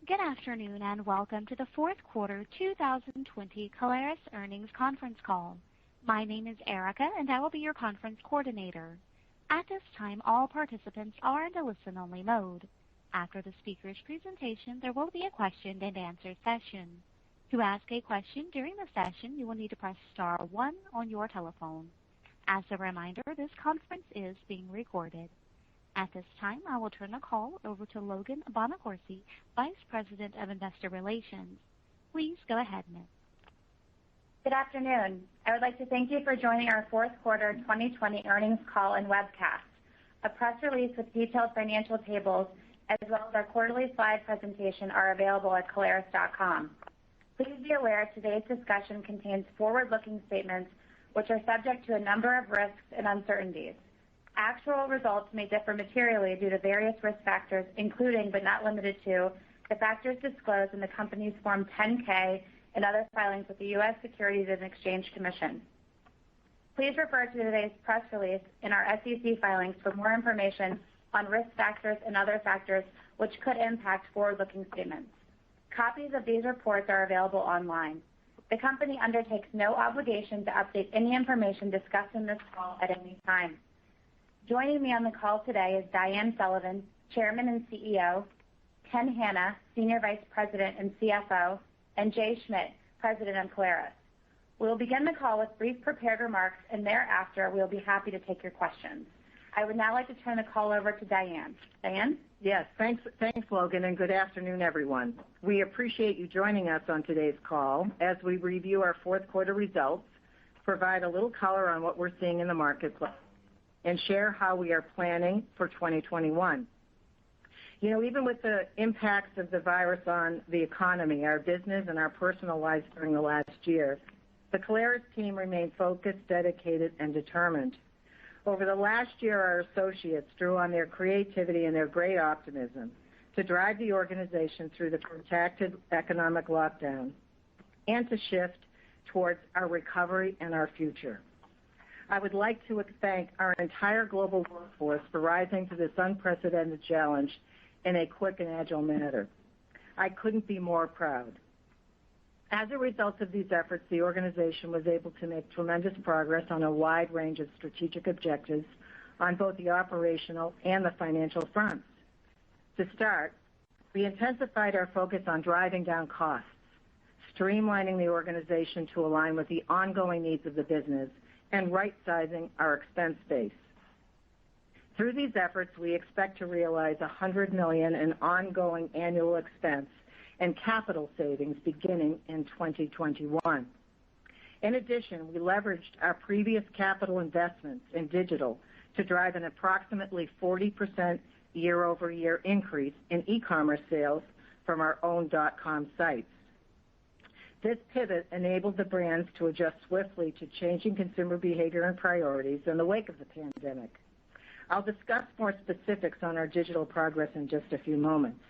Good afternoon, and welcome to the fourth quarter 2020 Caleres earnings conference call. My name is Erica, and I will be your conference coordinator. At this time, all participants are in a listen-only mode. After the speaker's presentation, there will be a question-and-answer session. To ask a question during the session, you will need to press star one on your telephone. As a reminder, this conference is being recorded. At this time, I will turn the call over to Logan Bonacorsi, Vice President of Investor Relations. Please go ahead, Ms. Good afternoon. I would like to thank you for joining our fourth quarter 2020 earnings call and webcast. A press release with detailed financial tables, as well as our quarterly slide presentation, are available at caleres.com. Please be aware today's discussion contains forward-looking statements which are subject to a number of risks and uncertainties. Actual results may differ materially due to various risk factors, including but not limited to the factors disclosed in the company's Form 10-K and other filings with the U.S. Securities and Exchange Commission. Please refer to today's press release and our SEC filings for more information on risk factors and other factors which could impact forward-looking statements. Copies of these reports are available online. The company undertakes no obligation to update any information discussed in this call at any time. Joining me on the call today is Diane Sullivan, Chairman and CEO, Ken Hanna, Senior Vice President and CFO, and Jay Schmidt, President of Caleres. We will begin the call with brief prepared remarks, and thereafter, we will be happy to take your questions. I would now like to turn the call over to Diane. Diane? Yes, thanks, Logan, and good afternoon, everyone. We appreciate you joining us on today's call as we review our fourth quarter results, provide a little color on what we're seeing in the marketplace, and share how we are planning for 2021. Even with the impacts of the virus on the economy, our business, and our personal lives during the last year, the Caleres team remained focused, dedicated, and determined. Over the last year, our associates drew on their creativity and their great optimism to drive the organization through the protracted economic lockdown and to shift towards our recovery and our future. I would like to thank our entire global workforce for rising to this unprecedented challenge in a quick and agile manner. I couldn't be more proud. As a result of these efforts, the organization was able to make tremendous progress on a wide range of strategic objectives on both the operational and the financial fronts. To start, we intensified our focus on driving down costs, streamlining the organization to align with the ongoing needs of the business, and right-sizing our expense base. Through these efforts, we expect to realize $100 million in ongoing annual expense and capital savings beginning in 2021. In addition, we leveraged our previous capital investments in digital to drive an approximately 40% year-over-year increase in e-commerce sales from our own .com sites. This pivot enabled the brands to adjust swiftly to changing consumer behavior and priorities in the wake of the pandemic. I'll discuss more specifics on our digital progress in just a few moments.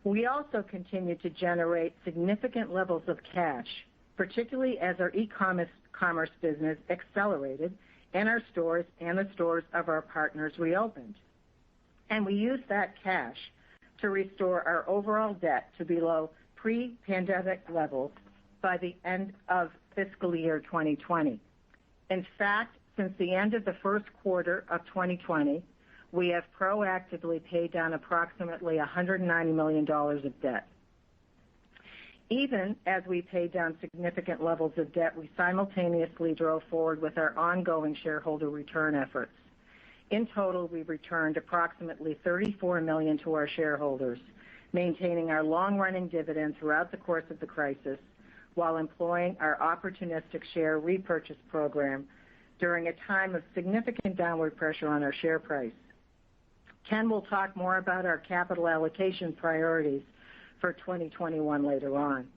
We also continue to generate significant levels of cash, particularly as our e-commerce business accelerated and our stores and the stores of our partners reopened. And we used that cash to restore our overall debt to below pre-pandemic levels by the end of fiscal year 2020. In fact, since the end of the first quarter of 2020, we have proactively paid down approximately $190 million of debt. Even as we paid down significant levels of debt, we simultaneously drove forward with our ongoing shareholder return efforts. In total, we returned approximately $34 million to our shareholders, maintaining our long-running dividend throughout the course of the crisis while employing our opportunistic share repurchase program during a time of significant downward pressure on our share price. Ken will talk more about our capital allocation priorities for 2021 later on.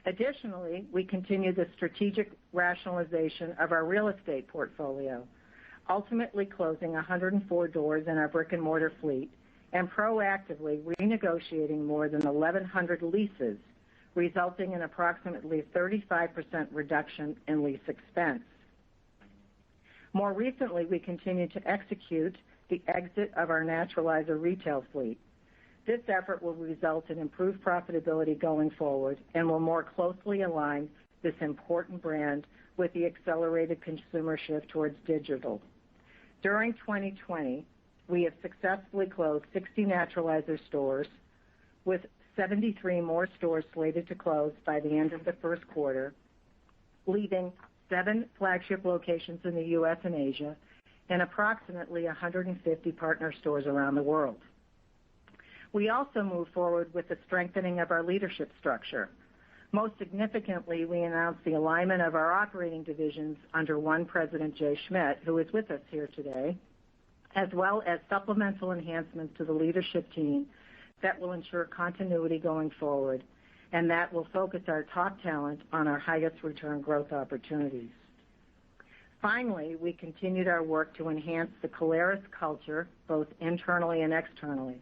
Additionally, we continue the strategic rationalization of our real estate portfolio, ultimately closing 104 doors in our brick-and-mortar fleet and proactively renegotiating more than 1,100 leases, resulting in approximately 35% reduction in lease expense. More recently, we continued to execute the exit of our Naturalizer retail fleet. This effort will result in improved profitability going forward and will more closely align this important brand with the accelerated consumer shift towards digital. During 2020, we have successfully closed 60 Naturalizer stores, with 73 more stores slated to close by the end of the first quarter, leaving 7 flagship locations in the U.S. and Asia and approximately 150 partner stores around the world. We also move forward with the strengthening of our leadership structure. Most significantly, we announced the alignment of our operating divisions under one President, Jay Schmidt, who is with us here today, as well as supplemental enhancements to the leadership team that will ensure continuity going forward, and that will focus our top talent on our highest return growth opportunities. Finally, we continued our work to enhance the Caleres culture, both internally and externally.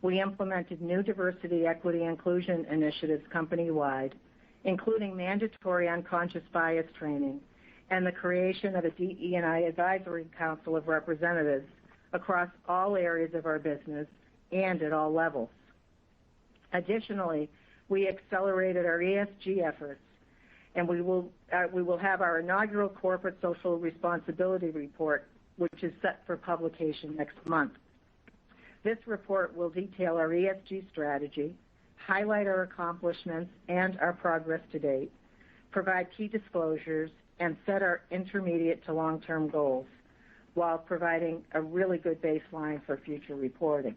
We implemented new diversity, equity, inclusion initiatives company-wide, including mandatory unconscious bias training and the creation of a DE&I advisory council of representatives across all areas of our business and at all levels. Additionally, we accelerated our ESG efforts, and we will have our inaugural corporate social responsibility report, which is set for publication next month. This report will detail our ESG strategy, highlight our accomplishments and our progress to date, provide key disclosures, and set our intermediate to long-term goals while providing a really good baseline for future reporting.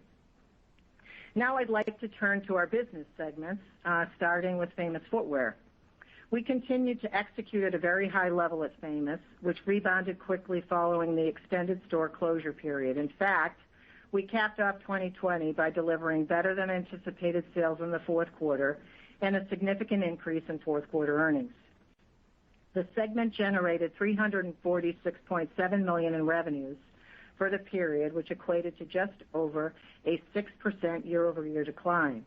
Now I'd like to turn to our business segments, starting with Famous Footwear. We continued to execute at a very high level at Famous, which rebounded quickly following the extended store closure period. In fact, we capped off 2020 by delivering better than anticipated sales in the fourth quarter and a significant increase in fourth quarter earnings. The segment generated $346.7 million in revenues for the period, which equated to just over a 6% year-over-year decline.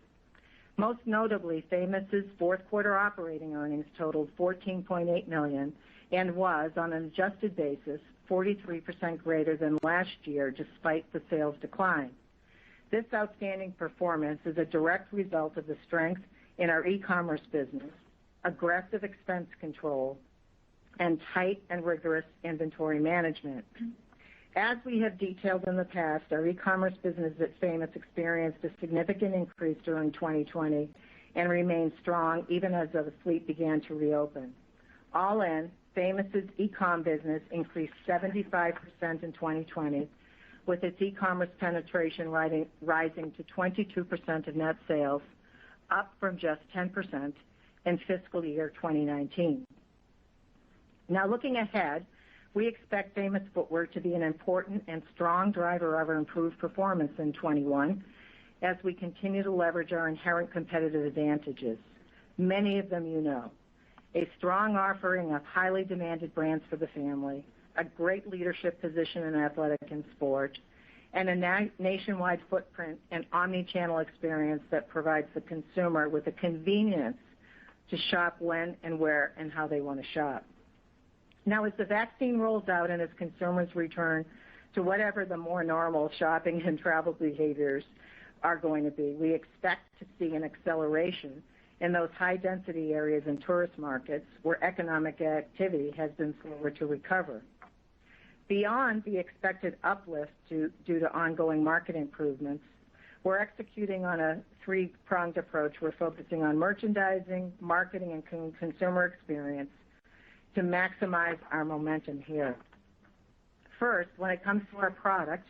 Most notably, Famous's fourth quarter operating earnings totaled $14.8 million and was, on an adjusted basis, 43% greater than last year, despite the sales decline. This outstanding performance is a direct result of the strength in our e-commerce business, aggressive expense control, and tight and rigorous inventory management. As we have detailed in the past, our e-commerce business at Famous experienced a significant increase during 2020 and remained strong even as the fleet began to reopen. All in, Famous's e-com business increased 75% in 2020, with its e-commerce penetration rising to 22% of net sales, up from just 10% in fiscal year 2019. Now looking ahead, we expect Famous Footwear to be an important and strong driver of our improved performance in 21 as we continue to leverage our inherent competitive advantages. Many of them you know. A strong offering of highly demanded brands for the family, a great leadership position in athletic and sport, and a nationwide footprint and omni-channel experience that provides the consumer with the convenience to shop when and where and how they want to shop. Now, as the vaccine rolls out and as consumers return to whatever the more normal shopping and travel behaviors are going to be, we expect to see an acceleration in those high-density areas and tourist markets where economic activity has been slower to recover. Beyond the expected uplift due to ongoing market improvements, we're executing on a three-pronged approach. We're focusing on merchandising, marketing, and consumer experience to maximize our momentum here. First, when it comes to our product,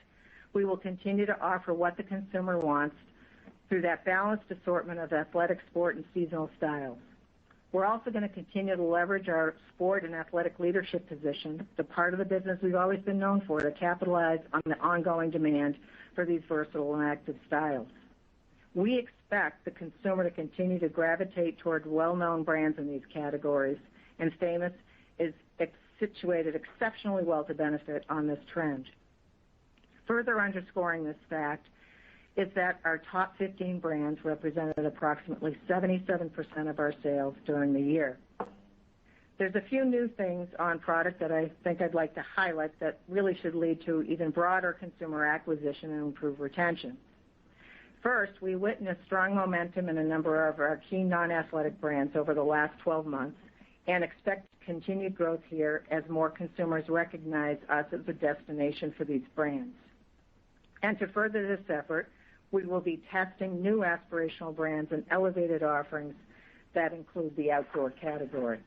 we will continue to offer what the consumer wants through that balanced assortment of athletic, sport, and seasonal styles. We're also going to continue to leverage our sport and athletic leadership position, the part of the business we've always been known for, to capitalize on the ongoing demand for these versatile and active styles. We expect the consumer to continue to gravitate toward well-known brands in these categories, and Famous is situated exceptionally well to benefit on this trend. Further underscoring this fact is that our top 15 brands represented approximately 77% of our sales during the year. There's a few new things on product that I think I'd like to highlight that really should lead to even broader consumer acquisition and improved retention. First, we witnessed strong momentum in a number of our key non-athletic brands over the last 12 months and expect continued growth here as more consumers recognize us as a destination for these brands. And to further this effort, we will be testing new aspirational brands and elevated offerings that include the outdoor category.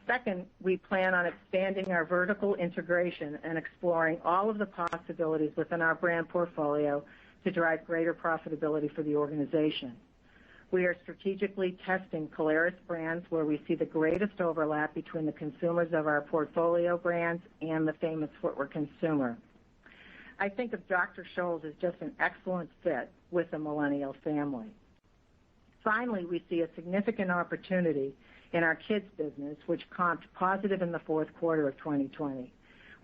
Second, we plan on expanding our vertical integration and exploring all of the possibilities within our brand portfolio to drive greater profitability for the organization. We are strategically testing Caleres brands where we see the greatest overlap between the consumers of our portfolio brands and the Famous Footwear consumer. I think of Dr. Scholl's as just an excellent fit with the millennial family. Finally, we see a significant opportunity in our kids business, which comped positive in the fourth quarter of 2020.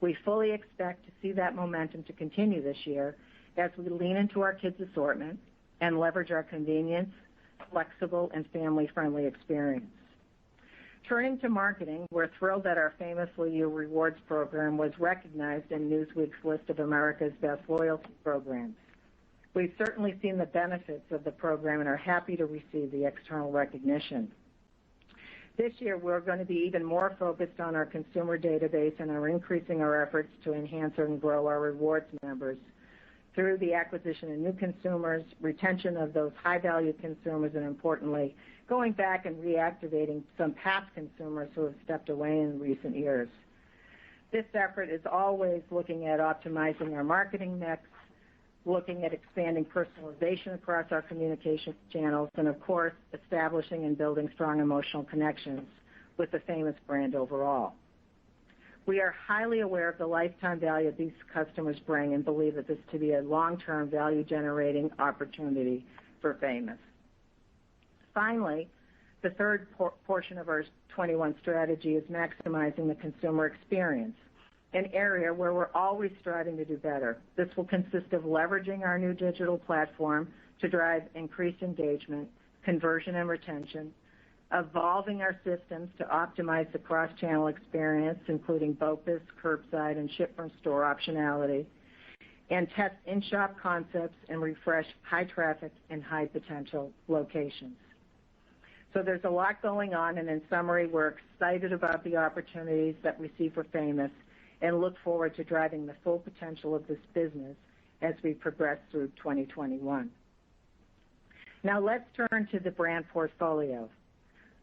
We fully expect to see that momentum to continue this year as we lean into our kids' assortment and leverage our convenience, flexible, and family-friendly experience. Turning to marketing, we're thrilled that our Famously You Rewards program was recognized in Newsweek's list of America's best loyalty programs. We've certainly seen the benefits of the program and are happy to receive the external recognition. This year, we're going to be even more focused on our consumer database and are increasing our efforts to enhance and grow our rewards members through the acquisition of new consumers, retention of those high-value consumers, and importantly, going back and reactivating some past consumers who have stepped away in recent years. This effort is always looking at optimizing our marketing mix, looking at expanding personalization across our communication channels, and of course, establishing and building strong emotional connections with the Famous brand overall. We are highly aware of the lifetime value these customers bring and believe that this to be a long-term value-generating opportunity for Famous. Finally, the third portion of our 21 strategy is maximizing the consumer experience, an area where we're always striving to do better. This will consist of leveraging our new digital platform to drive increased engagement, conversion, and retention, evolving our systems to optimize the cross-channel experience, including BOPIS, curbside, and ship-from-store optionality, and test in-shop concepts and refresh high-traffic and high-potential locations. So there's a lot going on, and in summary, we're excited about the opportunities that we see for Famous and look forward to driving the full potential of this business as we progress through 2021. Now let's turn to the brand portfolio.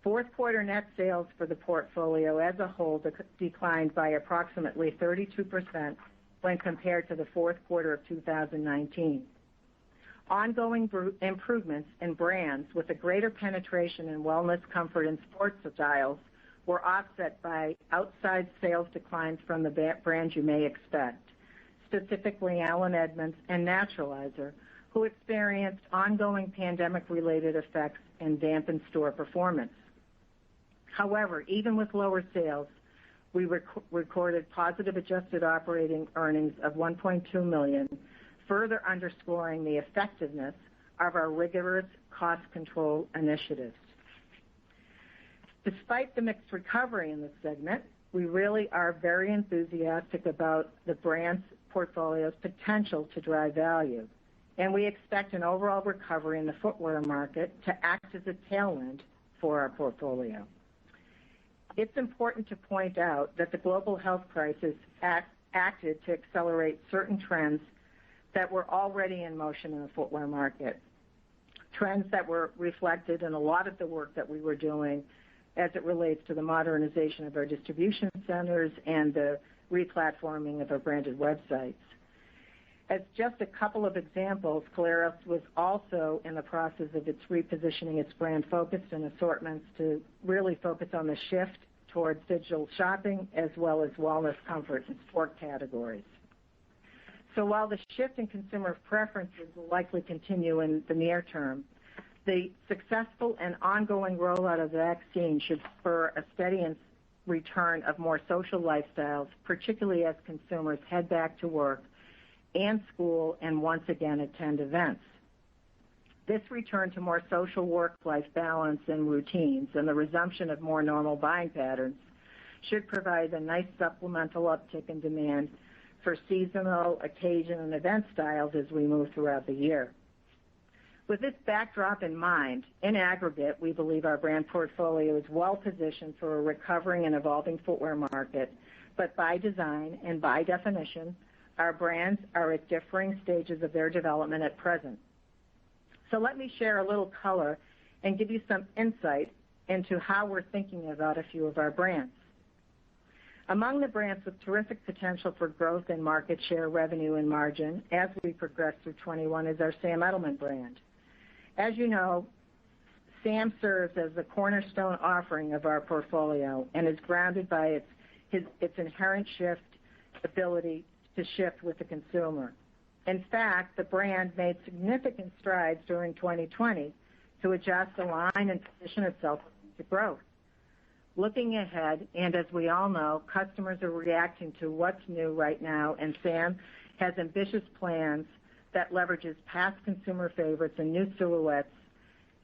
Fourth quarter net sales for the portfolio as a whole declined by approximately 32% when compared to the fourth quarter of 2019. Ongoing improvements in brands with a greater penetration in wellness, comfort, and sports styles were offset by outsized sales declines from the brands you may expect, specifically Allen Edmonds and Naturalizer, who experienced ongoing pandemic-related effects and dampened store performance. However, even with lower sales, we recorded positive adjusted operating earnings of $1.2 million, further underscoring the effectiveness of our rigorous cost control initiatives. Despite the mixed recovery in this segment, we really are very enthusiastic about the brand's portfolio's potential to drive value, and we expect an overall recovery in the footwear market to act as a tailwind for our portfolio. It's important to point out that the global health crisis acted to accelerate certain trends that were already in motion in the footwear market, trends that were reflected in a lot of the work that we were doing as it relates to the modernization of our distribution centers and the replatforming of our branded websites. As just a couple of examples, Caleres was also in the process of repositioning its brand focus and assortments to really focus on the shift towards digital shopping as well as wellness, comfort, and sport categories. So while the shift in consumer preferences will likely continue in the near term, the successful and ongoing rollout of the vaccine should spur a steady return of more social lifestyles, particularly as consumers head back to work and school and once again attend events. This return to more social work-life balance and routines and the resumption of more normal buying patterns should provide a nice supplemental uptick in demand for seasonal, occasion, and event styles as we move throughout the year. With this backdrop in mind, in aggregate, we believe our brand portfolio is well positioned for a recovering and evolving footwear market, but by design and by definition, our brands are at differing stages of their development at present. So let me share a little color and give you some insight into how we're thinking about a few of our brands. Among the brands with terrific potential for growth in market share, revenue, and margin as we progress through 21 is our Sam Edelman brand. As you know, Sam serves as the cornerstone offering of our portfolio and is grounded by its inherent ability to shift with the consumer. In fact, the brand made significant strides during 2020 to adjust, align, and position itself to growth. Looking ahead, and as we all know, customers are reacting to what's new right now, and Sam has ambitious plans that leverages past consumer favorites and new silhouettes,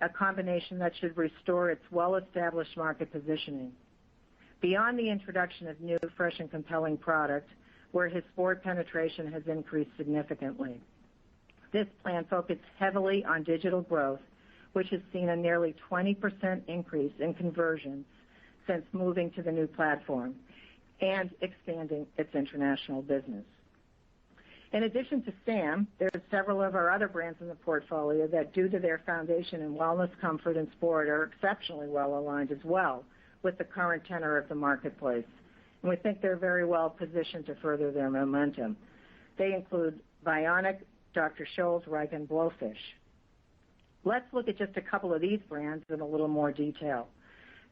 a combination that should restore its well-established market positioning. Beyond the introduction of new, fresh, and compelling product, where his sport penetration has increased significantly. This plan focused heavily on digital growth, which has seen a nearly 20% increase in conversions since moving to the new platform and expanding its international business. In addition to Sam, there are several of our other brands in the portfolio that, due to their foundation in wellness, comfort, and sport, are exceptionally well aligned as well with the current tenor of the marketplace. And we think they're very well positioned to further their momentum. They include Vionic, Dr. Scholl's, Rike, and Blowfish. Let's look at just a couple of these brands in a little more detail.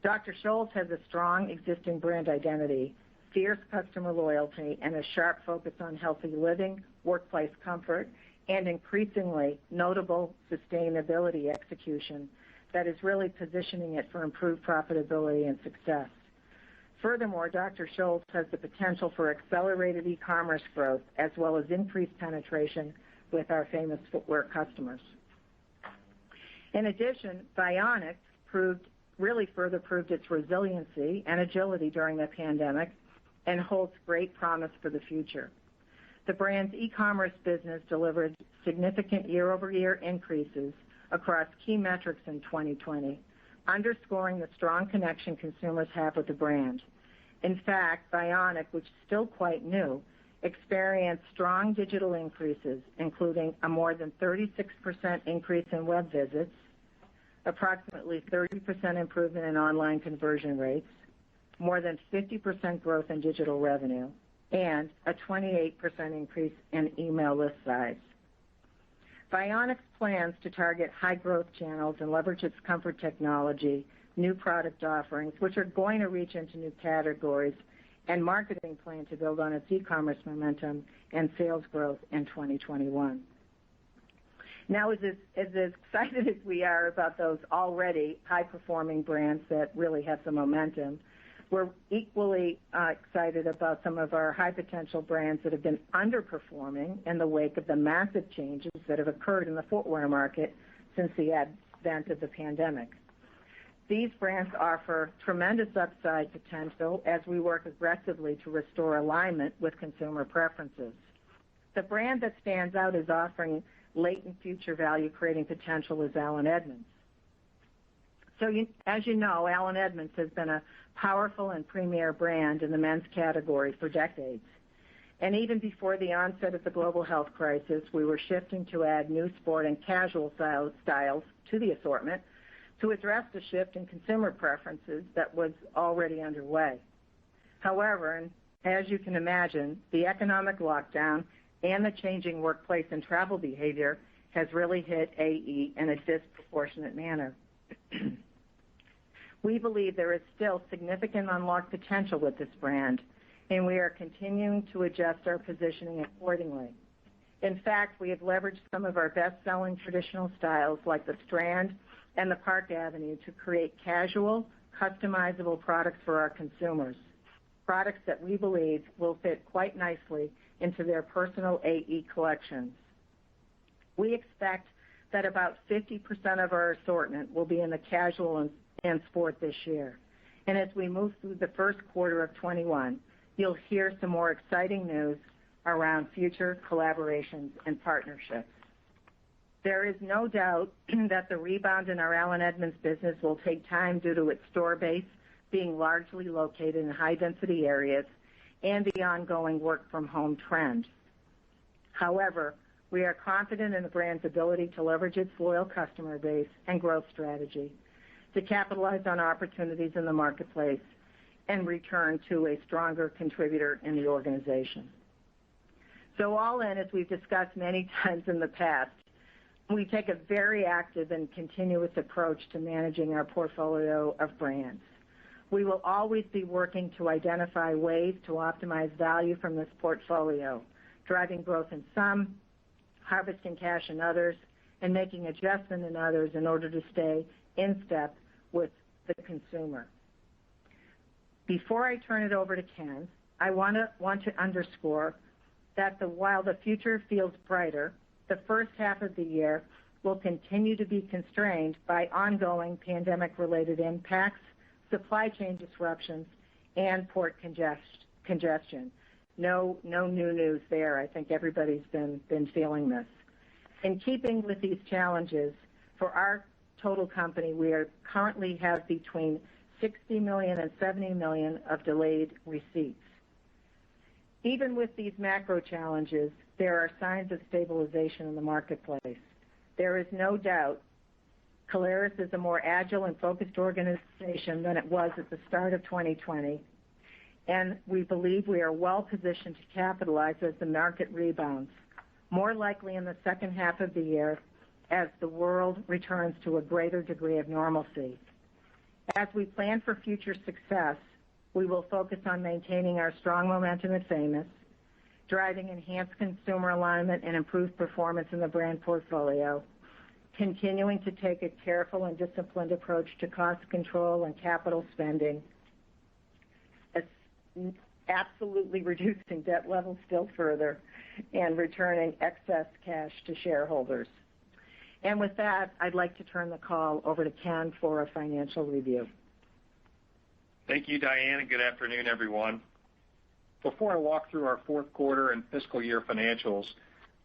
Dr. Scholl's has a strong existing brand identity, fierce customer loyalty, and a sharp focus on healthy living, workplace comfort, and increasingly notable sustainability execution that is really positioning it for improved profitability and success. Furthermore, Dr. Scholl's has the potential for accelerated e-commerce growth as well as increased penetration with our famous footwear customers. In addition, Vionic really further proved its resiliency and agility during the pandemic and holds great promise for the future. The brand's e-commerce business delivered significant year-over-year increases across key metrics in 2020, underscoring the strong connection consumers have with the brand. In fact, Vionic, which is still quite new, experienced strong digital increases, including a more than 36% increase in web visits, approximately 30% improvement in online conversion rates, more than 50% growth in digital revenue, and a 28% increase in email list size. Vionic's plans to target high-growth channels and leverage its comfort technology, new product offerings, which are going to reach into new categories, and marketing plan to build on its e-commerce momentum and sales growth in 2021. Now, as excited as we are about those already high-performing brands that really have some momentum, we're equally excited about some of our high-potential brands that have been underperforming in the wake of the massive changes that have occurred in the footwear market since the advent of the pandemic. These brands offer tremendous upside potential as we work aggressively to restore alignment with consumer preferences. The brand that stands out as offering latent future value-creating potential is Allen Edmonds. So, as you know, Allen Edmonds has been a powerful and premier brand in the men's category for decades. And even before the onset of the global health crisis, we were shifting to add new sport and casual styles to the assortment to address the shift in consumer preferences that was already underway. However, and as you can imagine, the economic lockdown and the changing workplace and travel behavior has really hit AE in a disproportionate manner. We believe there is still significant unlocked potential with this brand, and we are continuing to adjust our positioning accordingly. In fact, we have leveraged some of our best-selling traditional styles like the Strand and the Park Avenue to create casual, customizable products for our consumers, products that we believe will fit quite nicely into their personal AE collections. We expect that about 50% of our assortment will be in the casual and sport this year. And as we move through the first quarter of 21, you'll hear some more exciting news around future collaborations and partnerships. There is no doubt that the rebound in our Allen Edmonds business will take time due to its store base being largely located in high-density areas and the ongoing work-from-home trend. However, we are confident in the brand's ability to leverage its loyal customer base and growth strategy to capitalize on opportunities in the marketplace and return to a stronger contributor in the organization. So all in, as we've discussed many times in the past, we take a very active and continuous approach to managing our portfolio of brands. We will always be working to identify ways to optimize value from this portfolio, driving growth in some, harvesting cash in others, and making adjustments in others in order to stay in step with the consumer. Before I turn it over to Ken, I want to underscore that while the future feels brighter, the first half of the year will continue to be constrained by ongoing pandemic-related impacts, supply chain disruptions, and port congestion. No new news there. I think everybody's been feeling this. In keeping with these challenges, for our total company, we currently have between 60 million and 70 million of delayed receipts. Even with these macro challenges, there are signs of stabilization in the marketplace. There is no doubt Caleres is a more agile and focused organization than it was at the start of 2020, and we believe we are well positioned to capitalize as the market rebounds, more likely in the second half of the year as the world returns to a greater degree of normalcy. As we plan for future success, we will focus on maintaining our strong momentum at Famous, driving enhanced consumer alignment and improved performance in the brand portfolio, continuing to take a careful and disciplined approach to cost control and capital spending, absolutely reducing debt levels still further, and returning excess cash to shareholders. And with that, I'd like to turn the call over to Ken for a financial review. Thank you, Diane, and good afternoon, everyone. Before I walk through our fourth quarter and fiscal year financials,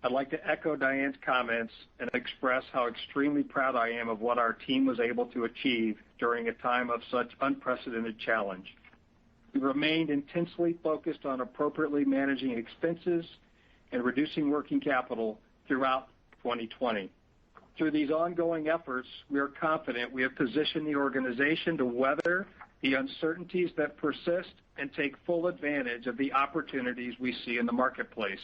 I'd like to echo Diane's comments and express how extremely proud I am of what our team was able to achieve during a time of such unprecedented challenge. We remained intensely focused on appropriately managing expenses and reducing working capital throughout 2020. Through these ongoing efforts, we are confident we have positioned the organization to weather the uncertainties that persist and take full advantage of the opportunities we see in the marketplace.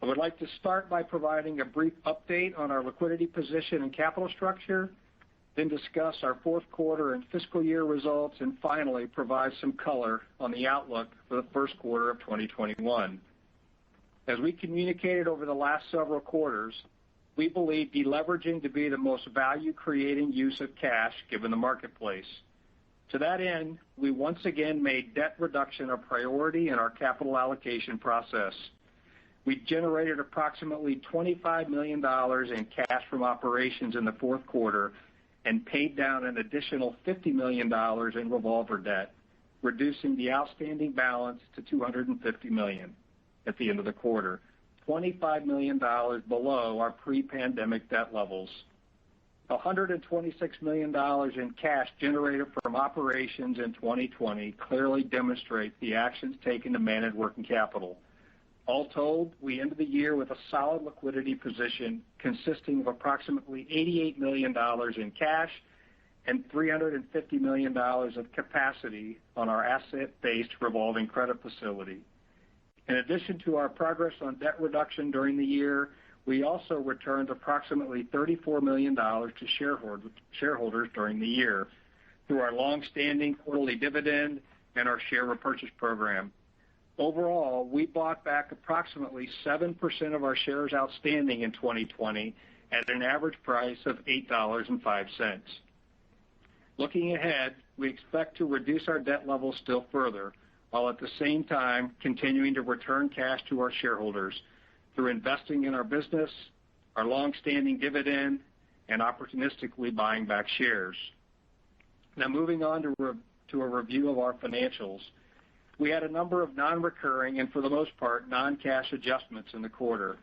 I would like to start by providing a brief update on our liquidity position and capital structure, then discuss our fourth quarter and fiscal year results, and finally provide some color on the outlook for the first quarter of 2021. As we communicated over the last several quarters, we believe deleveraging to be the most value-creating use of cash given the marketplace. To that end, we once again made debt reduction a priority in our capital allocation process. We generated approximately $25 million in cash from operations in the fourth quarter and paid down an additional $50 million in revolver debt, reducing the outstanding balance to $250 million at the end of the quarter, $25 million below our pre-pandemic debt levels. $126 million in cash generated from operations in 2020 clearly demonstrate the actions taken to manage working capital. All told, we ended the year with a solid liquidity position consisting of approximately $88 million in cash and $350 million of capacity on our asset-based revolving credit facility. In addition to our progress on debt reduction during the year, we also returned approximately $34 million to shareholders during the year through our long-standing quarterly dividend and our share repurchase program. Overall, we bought back approximately 7% of our shares outstanding in 2020 at an average price of $8.05. Looking ahead, we expect to reduce our debt levels still further, while at the same time continuing to return cash to our shareholders through investing in our business, our long-standing dividend, and opportunistically buying back shares. Now moving on to a review of our financials. We had a number of non-recurring and, for the most part, non-cash adjustments in the quarter.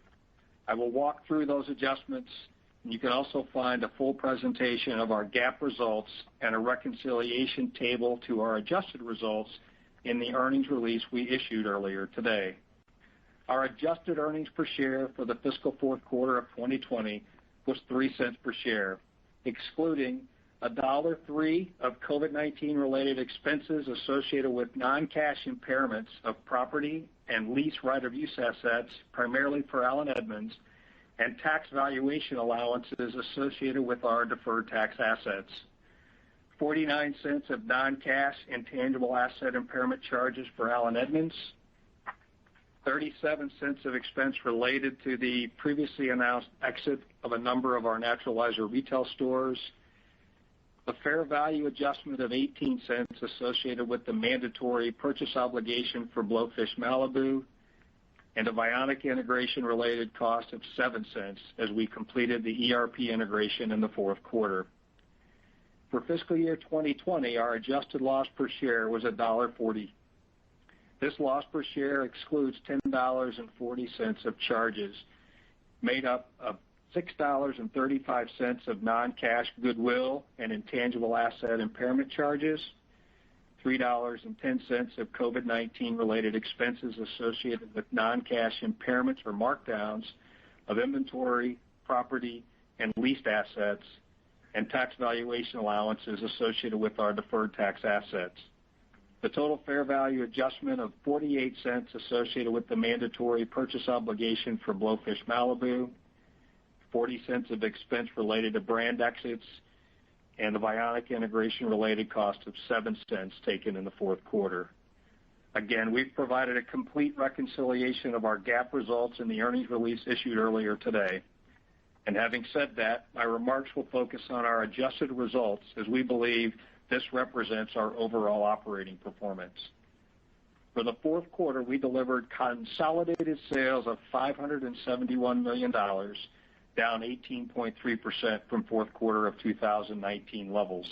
I will walk through those adjustments, and you can also find a full presentation of our GAAP results and a reconciliation table to our adjusted results in the earnings release we issued earlier today. Our adjusted earnings per share for the fiscal fourth quarter of 2020 was 3 cents per share, excluding $1.03 of COVID-19 related expenses associated with non-cash impairments of property and lease right-of-use assets, primarily for Allen Edmonds, and tax valuation allowances associated with our deferred tax assets. 49 cents of non-cash intangible asset impairment charges for Allen Edmonds, 37 cents of expense related to the previously announced exit of a number of our Naturalizer retail stores, a fair value adjustment of 18 cents associated with the mandatory purchase obligation for Blowfish Malibu, and a Vionic integration-related cost of 7 cents as we completed the ERP integration in the fourth quarter. For fiscal year 2020, our adjusted loss per share was $1.40. This loss per share excludes $10.40 of charges, made up of $6.35 of non-cash goodwill and intangible asset impairment charges, $3.10 of COVID-19 related expenses associated with non-cash impairments or markdowns of inventory, property, and leased assets, and tax valuation allowances associated with our deferred tax assets. The total fair value adjustment of 48 cents associated with the mandatory purchase obligation for Blowfish Malibu, 40 cents of expense related to brand exits, and the Vionic integration-related cost of 7 cents taken in the fourth quarter. Again, we've provided a complete reconciliation of our GAAP results in the earnings release issued earlier today. And having said that, my remarks will focus on our adjusted results as we believe this represents our overall operating performance. For the fourth quarter, we delivered consolidated sales of $571 million, down 18.3% from fourth quarter of 2019 levels.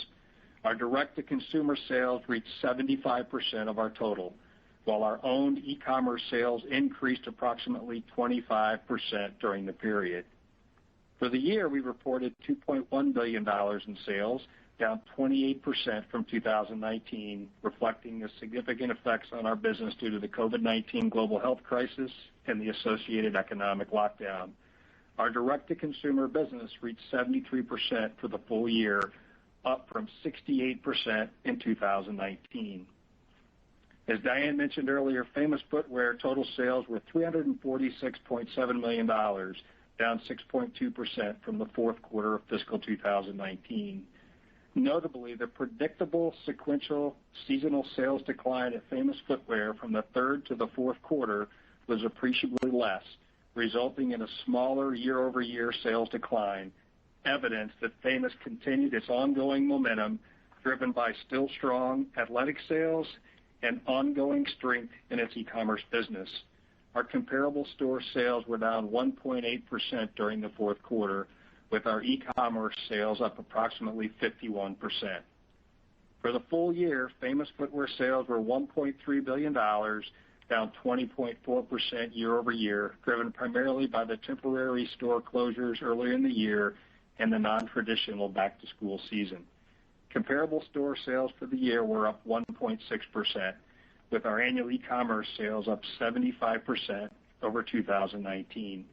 Our direct-to-consumer sales reached 75% of our total, while our owned e-commerce sales increased approximately 25% during the period. For the year, we reported $2.1 billion in sales, down 28% from 2019, reflecting the significant effects on our business due to the COVID-19 global health crisis and the associated economic lockdown. Our direct-to-consumer business reached 73% for the full year, up from 68% in 2019. As Diane mentioned earlier, Famous Footwear total sales were $346.7 million, down 6.2% from the fourth quarter of fiscal 2019. Notably, the predictable sequential seasonal sales decline at Famous Footwear from the third to the fourth quarter was appreciably less, resulting in a smaller year-over-year sales decline, evidence that Famous continued its ongoing momentum driven by still strong athletic sales and ongoing strength in its e-commerce business. Our comparable store sales were down 1.8% during the fourth quarter, with our e-commerce sales up approximately 51%. For the full year, Famous Footwear sales were $1.3 billion, down 20.4% year over year, driven primarily by the temporary store closures earlier in the year and the non-traditional back-to-school season. Comparable store sales for the year were up 1.6%, with our annual e-commerce sales up 75% over 2019.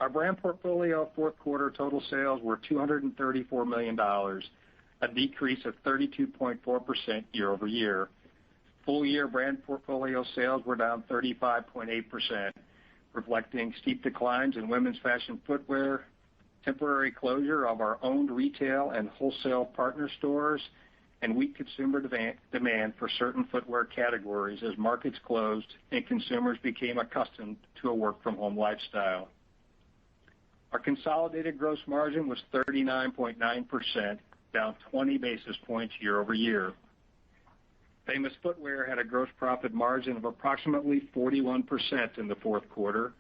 Our brand portfolio fourth quarter total sales were $234 million, a decrease of 32.4% year over year. Full year brand portfolio sales were down 35.8%, reflecting steep declines in women's fashion footwear, temporary closure of our owned retail and wholesale partner stores, and weak consumer demand for certain footwear categories as markets closed and consumers became accustomed to a work-from-home lifestyle. Our consolidated gross margin was 39.9%, down 20 basis points year over year. Famous Footwear had a gross profit margin of approximately 41% in the fourth quarter.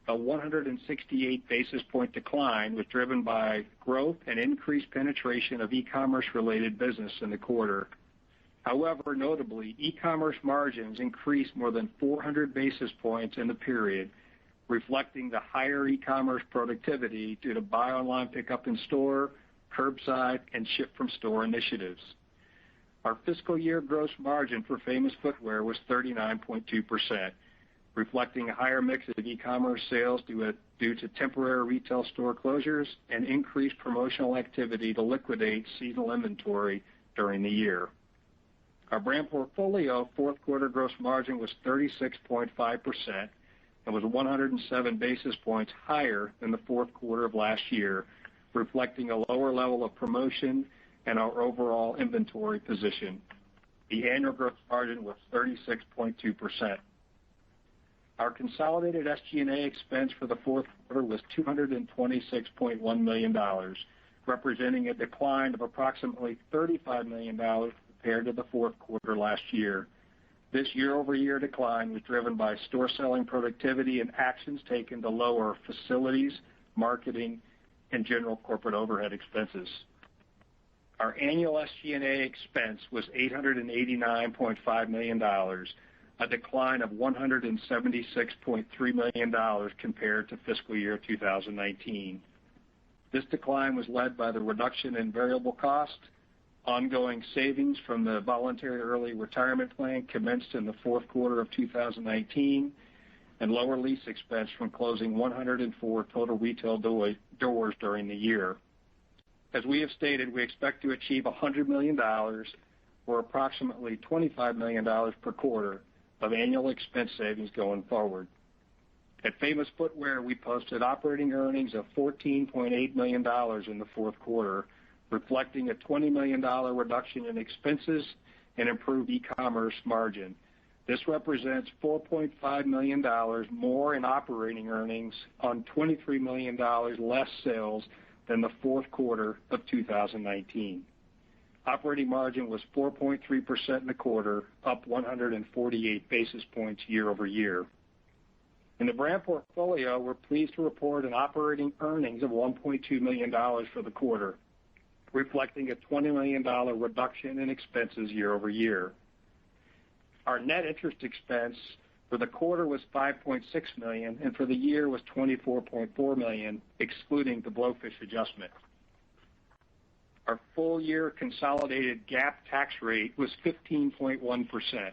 A 168 basis point decline was driven by growth and increased penetration of e-commerce related business in the quarter. However, notably, e-commerce margins increased more than 400 basis points in the period, reflecting the higher e-commerce productivity due to buy online, pickup in store, curbside, and ship from store initiatives. Our fiscal year gross margin for Famous Footwear was 39.2%, reflecting a higher mix of e-commerce sales due to temporary retail store closures and increased promotional activity to liquidate seasonal inventory during the year. Our brand portfolio fourth quarter gross margin was 36.5% and was 107 basis points higher than the fourth quarter of last year, reflecting a lower level of promotion and our overall inventory position. The annual gross margin was 36.2%. Our consolidated SG&A expense for the fourth quarter was $226.1 million, representing a decline of approximately $35 million compared to the fourth quarter last year. This year-over-year decline was driven by store selling productivity and actions taken to lower facilities, marketing, and general corporate overhead expenses. Our annual SG&A expense was $889.5 million, a decline of $176.3 million compared to fiscal year 2019. This decline was led by the reduction in variable cost, ongoing savings from the voluntary early retirement plan commenced in the fourth quarter of 2019, and lower lease expense from closing 104 total retail doors during the year. As we have stated, we expect to achieve $100 million, or approximately $25 million per quarter, of annual expense savings going forward. At Famous Footwear, we posted operating earnings of $14.8 million in the fourth quarter, reflecting a $20 million reduction in expenses and improved e-commerce margin. This represents $4.5 million more in operating earnings on $23 million less sales than the fourth quarter of 2019. Operating margin was 4.3% in the quarter, up 148 basis points year over year. In the brand portfolio, we're pleased to report an operating earnings of $1.2 million for the quarter, reflecting a $20 million reduction in expenses year over year. Our net interest expense for the quarter was $5.6 million, and for the year was $24.4 million, excluding the Blowfish adjustment. Our full-year consolidated GAAP tax rate was 15.1%.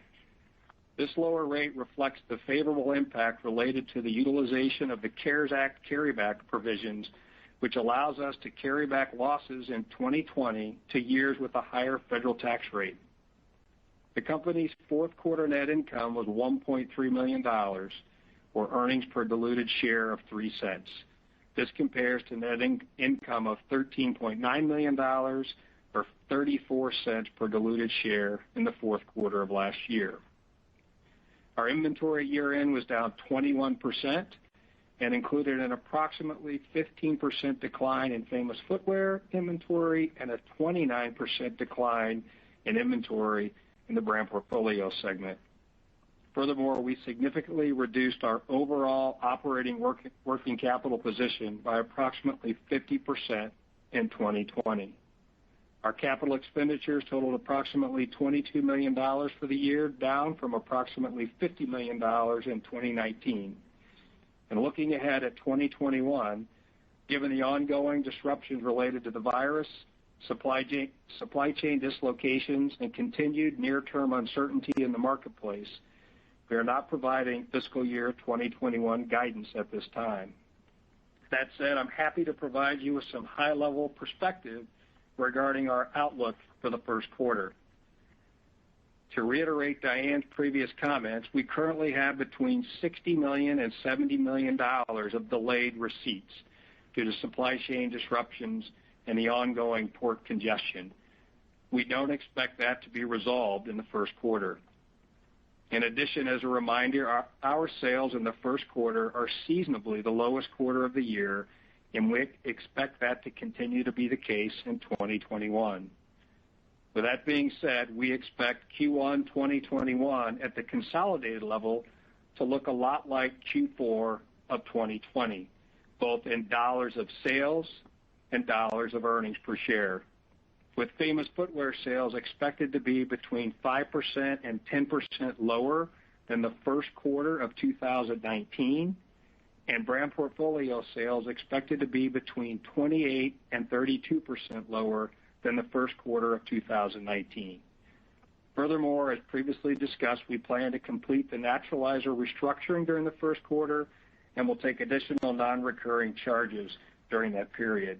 This lower rate reflects the favorable impact related to the utilization of the CARES Act carryback provisions, which allows us to carry back losses in 2020 to years with a higher federal tax rate. The company's fourth quarter net income was $1.3 million, or earnings per diluted share of 3 cents. This compares to net income of $13.9 million, or 34 cents per diluted share in the fourth quarter of last year. Our inventory year-end was down 21% and included an approximately 15% decline in Famous Footwear inventory and a 29% decline in inventory in the brand portfolio segment. Furthermore, we significantly reduced our overall operating working capital position by approximately 50% in 2020. Our capital expenditures totaled approximately $22 million for the year, down from approximately $50 million in 2019. And looking ahead at 2021, given the ongoing disruptions related to the virus, supply chain dislocations, and continued near-term uncertainty in the marketplace, we are not providing fiscal year 2021 guidance at this time. That said, I'm happy to provide you with some high-level perspective regarding our outlook for the first quarter. To reiterate Diane's previous comments, we currently have between $60 million and $70 million of delayed receipts due to supply chain disruptions and the ongoing port congestion. We don't expect that to be resolved in the first quarter. In addition, as a reminder, our sales in the first quarter are seasonably the lowest quarter of the year, and we expect that to continue to be the case in 2021. With that being said, we expect Q1 2021 at the consolidated level to look a lot like Q4 of 2020, both in dollars of sales and dollars of earnings per share, with Famous Footwear sales expected to be between 5% and 10% lower than the first quarter of 2019, and brand portfolio sales expected to be between 28% and 32% lower than the first quarter of 2019. Furthermore, as previously discussed, we plan to complete the Naturalizer restructuring during the first quarter and will take additional non-recurring charges during that period.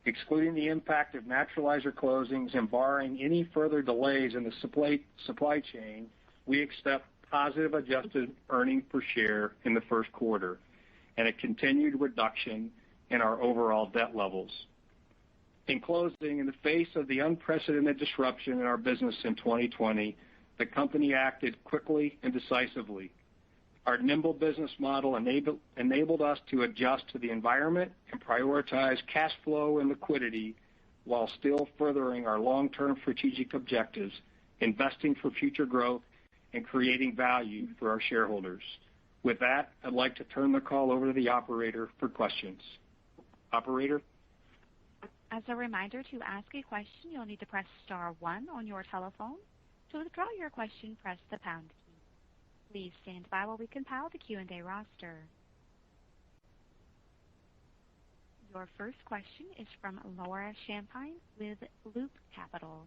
Excluding the impact of Naturalizer closings and barring any further delays in the supply chain, we expect positive adjusted earnings per share in the first quarter and a continued reduction in our overall debt levels. In closing, in the face of the unprecedented disruption in our business in 2020, the company acted quickly and decisively. Our nimble business model enabled us to adjust to the environment and prioritize cash flow and liquidity while still furthering our long-term strategic objectives, investing for future growth, and creating value for our shareholders. With that, I'd like to turn the call over to the operator for questions. Operator? As a reminder, to ask a question, you'll need to press star 1 on your telephone. To withdraw your question, press the pound key. Please stand by while we compile the Q&A roster. Your first question is from Laura Champagne with Loop Capital.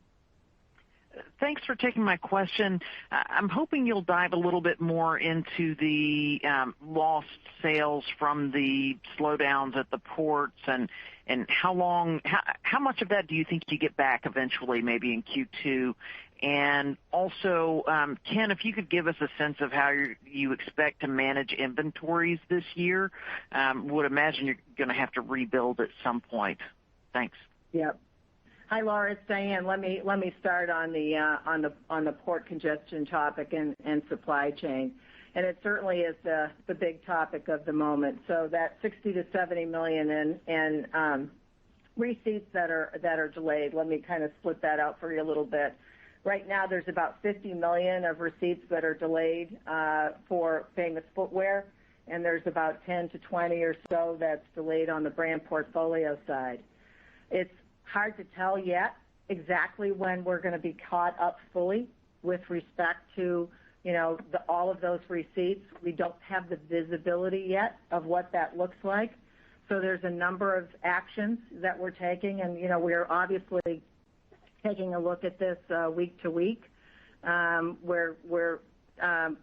Thanks for taking my question. I'm hoping you'll dive a little bit more into the lost sales from the slowdowns at the ports and how much of that do you think you get back eventually, maybe in Q2? And also, Ken, if you could give us a sense of how you expect to manage inventories this year. Would imagine you're going to have to rebuild at some point. Thanks. Yep. Hi, Laura, it's Diane. Let me start on the port congestion topic and supply chain, and it certainly is the big topic of the moment. So that $60 to $70 million in receipts that are delayed. Let me kind of split that out for you a little bit. Right now, there's about $50 million of receipts that are delayed for Famous Footwear, and there's about 10 to 20 or so that's delayed on the brand portfolio side. It's hard to tell yet exactly when we're going to be caught up fully with respect to, all of those receipts. We don't have the visibility yet of what that looks like. So there's a number of actions that we're taking, and, we're obviously taking a look at this week to week. We're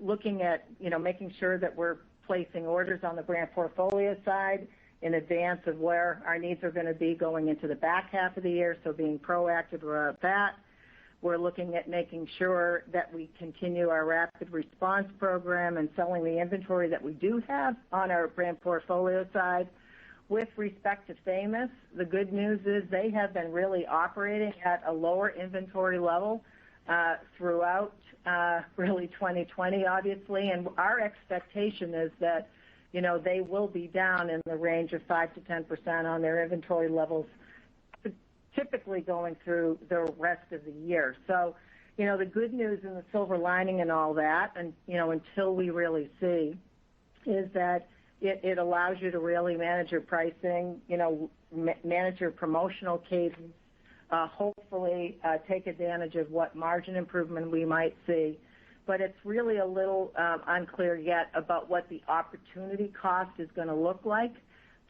looking at, making sure that we're placing orders on the brand portfolio side in advance of where our needs are going to be going into the back half of the year, so being proactive about that. We're looking at making sure that we continue our rapid response program and selling the inventory that we do have on our brand portfolio side. With respect to Famous, the good news is they have been really operating at a lower inventory level throughout really 2020, obviously, and our expectation is that they will be down in the range of 5 to 10% on their inventory levels, typically going through the rest of the year. So, the good news and the silver lining in all that, and, until we really see, is that it allows you to really manage your pricing, manage your promotional cadence, hopefully take advantage of what margin improvement we might see. But it's really a little unclear yet about what the opportunity cost is going to look like,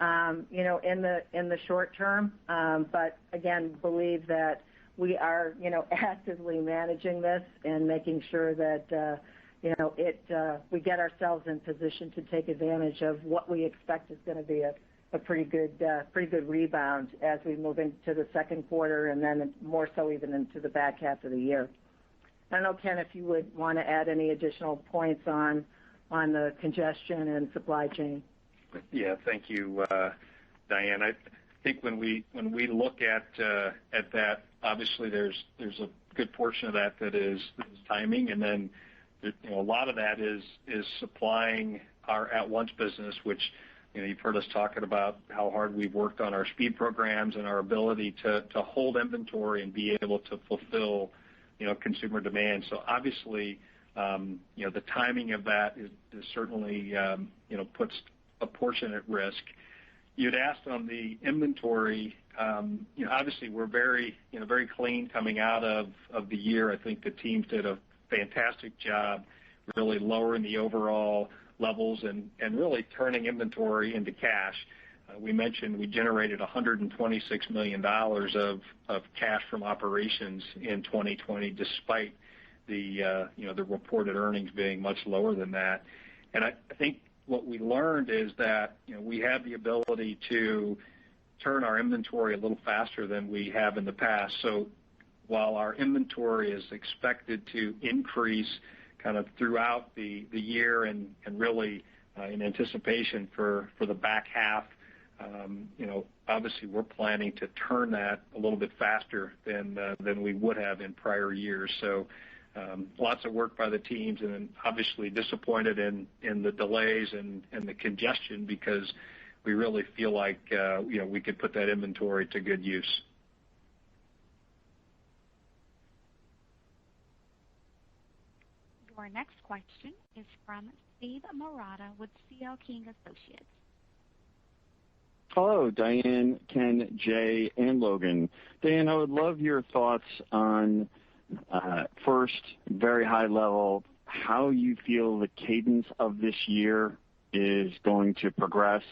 in the short term. But again, believe that we are, actively managing this and making sure that, we get ourselves in position to take advantage of what we expect is going to be a pretty good rebound as we move into the second quarter and then more so even into the back half of the year. I don't know, Ken, if you would want to add any additional points on the congestion and supply chain. Yeah, thank you, Diane. I think when we look at that, obviously there's a good portion of that is timing, and then a lot of that is supplying our at-once business, which you've heard us talking about how hard we've worked on our speed programs and our ability to hold inventory and be able to fulfill consumer demand. So obviously, the timing of that is certainly, puts a portion at risk. You'd asked on the inventory, obviously we're very clean coming out of the year. I think the teams did a fantastic job really lowering the overall levels and really turning inventory into cash. We mentioned we generated $126 million of cash from operations in 2020, despite the reported earnings being much lower than that. And I think what we learned is that we have the ability to turn our inventory a little faster than we have in the past. So while our inventory is expected to increase kind of throughout the year and really in anticipation for the back half, obviously we're planning to turn that a little bit faster than we would have in prior years. So lots of work by the teams, and then obviously disappointed in the delays and the congestion, because we really feel like we could put that inventory to good use. Your next question is from Steve Marotta with C.L. King Associates. Hello, Diane, Ken, Jay, and Logan. Diane, I would love your thoughts on, first, very high level, how you feel the cadence of this year is going to progress,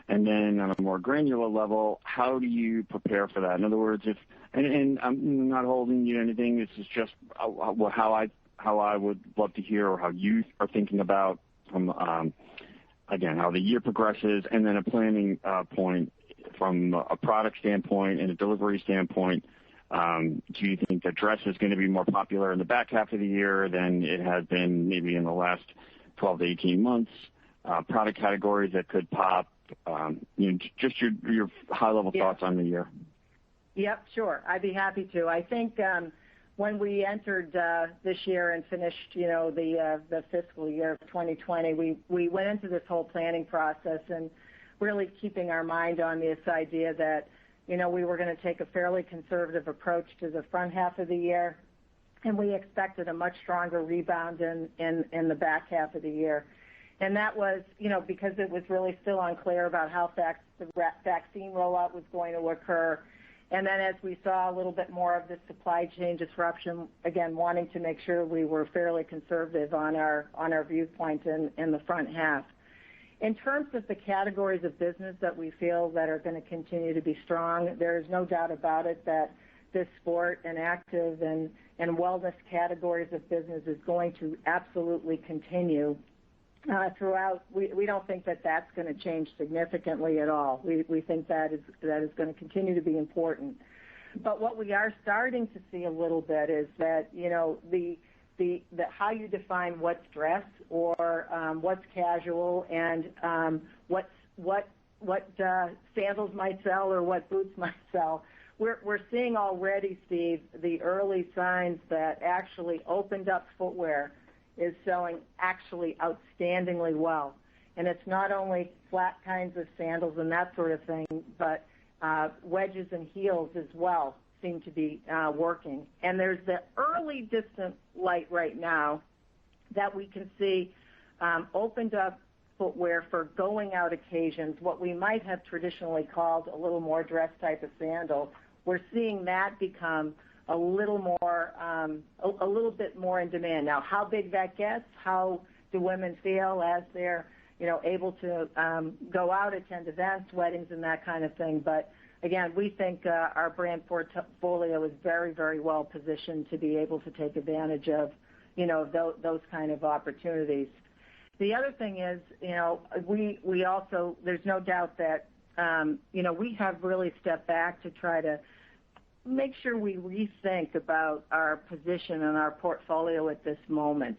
and then on a more granular level, how do you prepare for that? In other words, and I'm not holding you to anything, this is just how I would love to hear, or how you are thinking about again, how the year progresses, and then a planning point from a product standpoint and a delivery standpoint. Do you think that dress is going to be more popular in the back half of the year than it has been maybe in the last 12 to 18 months? Product categories that could pop, just your high-level thoughts on the year. Yep, sure. I'd be happy to. I think when we entered this year and finished, the fiscal year of 2020, we went into this whole planning process and really keeping our mind on this idea that, we were going to take a fairly conservative approach to the front half of the year, and we expected a much stronger rebound in the back half of the year. And that was, because it was really still unclear about how fast the vaccine rollout was going to occur. And then as we saw a little bit more of the supply chain disruption, again, wanting to make sure we were fairly conservative on our viewpoint in the front half. In terms of the categories of business that we feel that are going to continue to be strong, there is no doubt about it that this sport and active and wellness categories of business is going to absolutely continue throughout. We don't think that that's going to change significantly at all. We think that is going to continue to be important. But what we are starting to see a little bit is that, the how you define what's dress or what's casual and what sandals might sell or what boots might sell. We're seeing already, Steve, the early signs that actually opened up footwear is selling actually outstandingly well. And it's not only flat kinds of sandals and that sort of thing, but wedges and heels as well seem to be working. And there's the early distant light right now that we can see opened up footwear for going out occasions, what we might have traditionally called a little more dress type of sandal. We're seeing that become a little bit more in demand. Now, how big that gets, how do women feel as they're, able to go out, attend events, weddings, and that kind of thing. But again, we think our brand portfolio is very, very well positioned to be able to take advantage of, those kind of opportunities. The other thing is, we also, there's no doubt that, we have really stepped back to try to make sure we rethink about our position and our portfolio at this moment.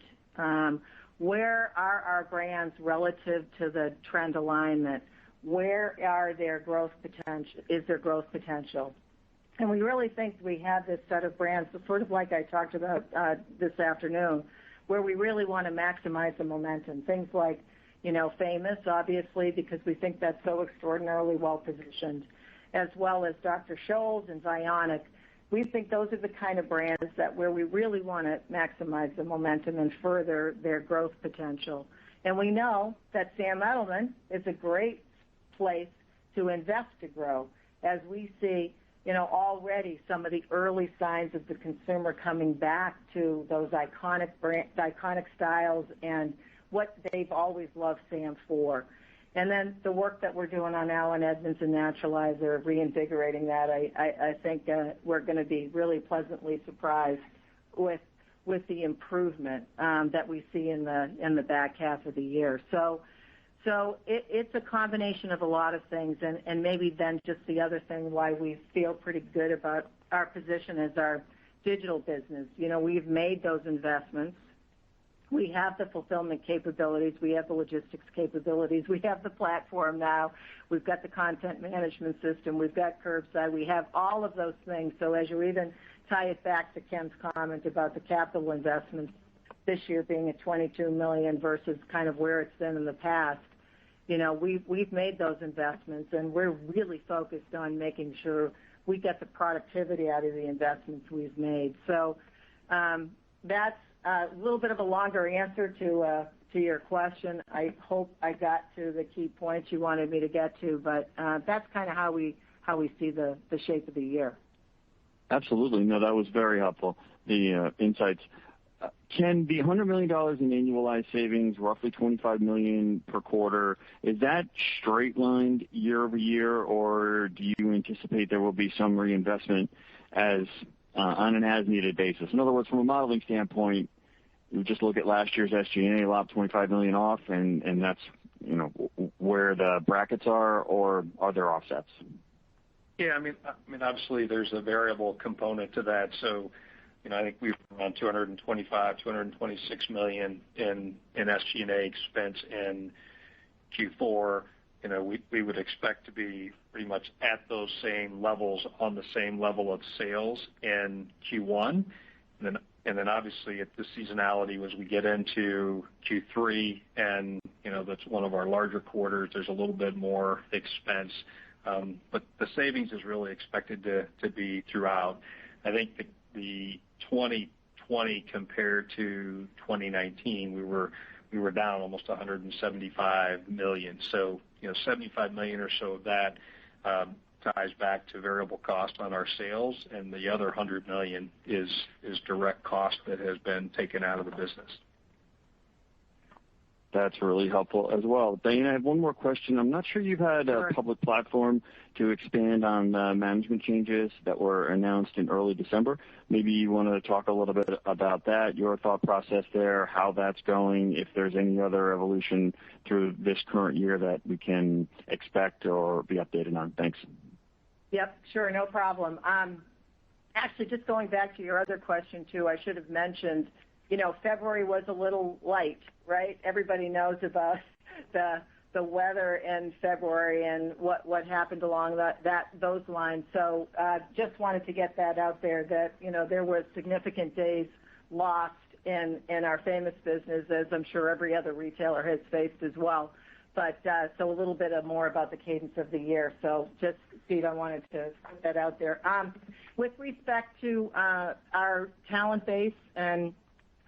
Where are our brands relative to the trend alignment? Where are their growth potential? Is there growth potential? And we really think we have this set of brands, sort of like I talked about this afternoon, where we really want to maximize the momentum. Things like, Famous, obviously, because we think that's so extraordinarily well positioned, as well as Dr. Scholl's and Vionic. We think those are the kind of brands that where we really want to maximize the momentum and further their growth potential. And we know that Sam Edelman is a great place to invest to grow, as we see, already some of the early signs of the consumer coming back to those iconic styles and what they've always loved Sam for. And then the work that we're doing on Allen Edmonds and Naturalizer, reinvigorating that, I think we're going to be really pleasantly surprised with the improvement that we see in the back half of the year. So it's a combination of a lot of things, and maybe then just the other thing why we feel pretty good about our position as our digital business. We've made those investments. We have the fulfillment capabilities. We have the logistics capabilities. We have the platform now. We've got the content management system. We've got curbside. We have all of those things. So as you even tie it back to Ken's comment about the capital investments this year being at $22 million versus kind of where it's been in the past, we've made those investments, and we're really focused on making sure we get the productivity out of the investments we've made. So that's a little bit of a longer answer to your question. I hope I got to the key points you wanted me to get to, but that's kind of how we see the shape of the year. Absolutely. No, that was very helpful, the insights. Ken, the $100 million in annualized savings, roughly $25 million per quarter, is that straight-lined year over year, or do you anticipate there will be some reinvestment on an as-needed basis? In other words, from a modeling standpoint, you just look at last year's SG&A, lopped $25 million off, and that's where the brackets are, or are there offsets? Yeah, I mean, obviously there's a variable component to that. So, I think we were around $226 million in SG&A expense in Q4. We would expect to be pretty much at those same levels on the same level of sales in Q1. And then obviously at the seasonality as we get into Q3, and that's one of our larger quarters, there's a little bit more expense. But the savings is really expected to be throughout. I think the 2020 compared to 2019, we were down almost $175 million. So, $75 million or so of that ties back to variable cost on our sales, and the other $100 million is direct cost that has been taken out of the business. That's really helpful as well. Diana, I have one more question. I'm not sure you've had a public platform to expand on the management changes that were announced in early December. Maybe you want to talk a little bit about that, your thought process there, how that's going, if there's any other evolution through this current year that we can expect or be updated on. Thanks. Yep, sure, no problem. Actually, just going back to your other question, too, I should have mentioned, February was a little light, right? Everybody knows about the weather in February and what happened along those lines. So just wanted to get that out there that, there were significant days lost in our Famous business, as I'm sure every other retailer has faced as well. But so a little bit more about the cadence of the year. So just, Steve, I wanted to put that out there. With respect to our talent base and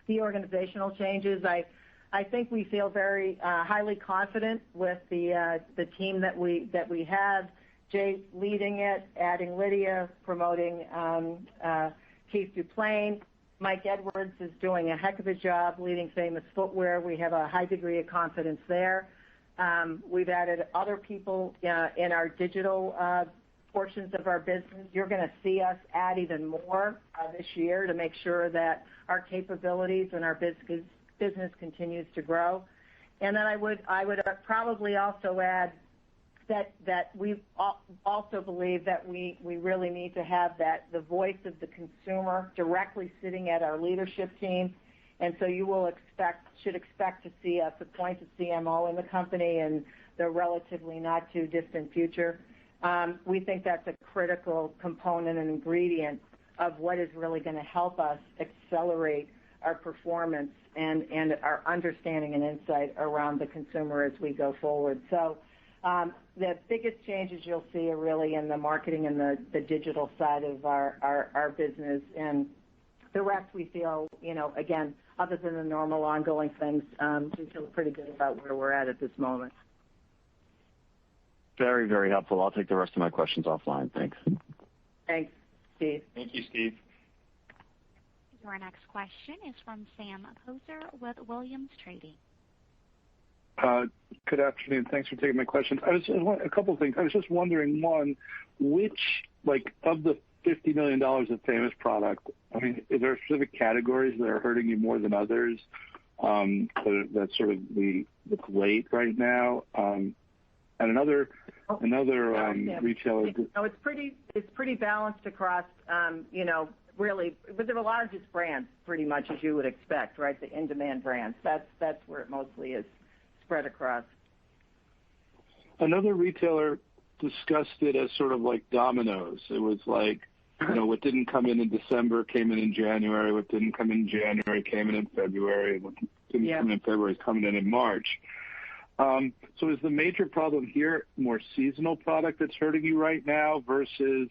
the organizational changes, I think we feel very highly confident with the team that we have. Jay leading it, adding Lydia, promoting Keith Duplain. Mike Edwards is doing a heck of a job leading Famous Footwear. We have a high degree of confidence there. We've added other people in our digital portions of our business. You're going to see us add even more this year to make sure that our capabilities and our business continues to grow. And then I would probably also add that we also believe that we really need to have the voice of the consumer directly sitting at our leadership team. And so you should expect to see us appoint a CMO in the company in the relatively not too distant future. We think that's a critical component and ingredient of what is really going to help us accelerate our performance and our understanding and insight around the consumer as we go forward. So the biggest changes you'll see are really in the marketing and the digital side of our business. And the rest we feel, again, other than the normal ongoing things, we feel pretty good about where we're at this moment. Very, very helpful. I'll take the rest of my questions offline. Thanks. Thanks, Steve. Thank you, Steve. Your next question is from Sam Poser with Williams Trading. Good afternoon. Thanks for taking my questions. A couple of things. I was just wondering, one, which, of the $50 million of Famous product, is there specific categories that are hurting you more than others? That's sort of the late right now. And another retailer. No, it's pretty balanced across, really, but they're the largest brands, pretty much as you would expect, right? The in-demand brands. That's where it mostly is spread across. Another retailer discussed it as sort of like dominoes. It was like, what didn't come in December came in January. What didn't come in January came in February. What didn't come in February is coming in March. So is the major problem here more seasonal product that's hurting you right now versus,